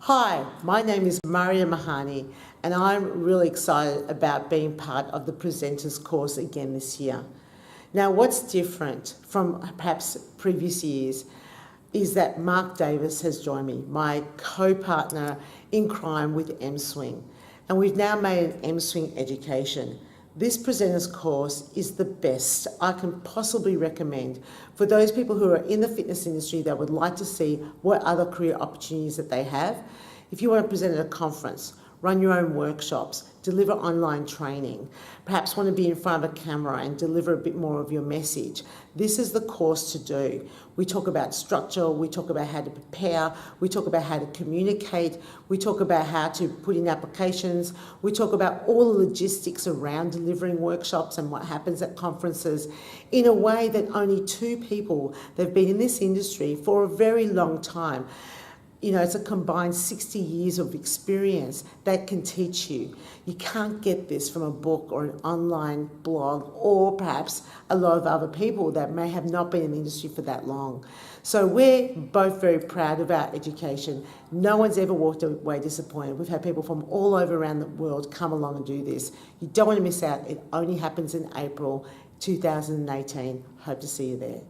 Hi, my name is Marietta Mehanni, and I'm really excited about being part of the presenters course again this year. Now, what's different from perhaps previous years is that Mark Davis has joined me, my co-partner in crime with mSwing, and we've now made an mSwing education. This presenters course is the best I can possibly recommend for those people who are in the fitness industry that would like to see what other career opportunities that they have. If you want to present at a conference, run your own workshops, deliver online training, perhaps want to be in front of a camera and deliver a bit more of your message, this is the course to do. We talk about structure, we talk about how to prepare, we talk about how to communicate, we talk about how to put in applications, we talk about all the logistics around delivering workshops and what happens at conferences in a way that only two people that have been in this industry for a very long time, it's a combined 60 years of experience that can teach you. You can't get this from a book or an online blog or perhaps a lot of other people that may have not been in the industry for that long. So we're both very proud of our education. No one's ever walked away disappointed. We've had people from all over around the world come along and do this. You don't want to miss out. It only happens in April 2018. Hope to see you there.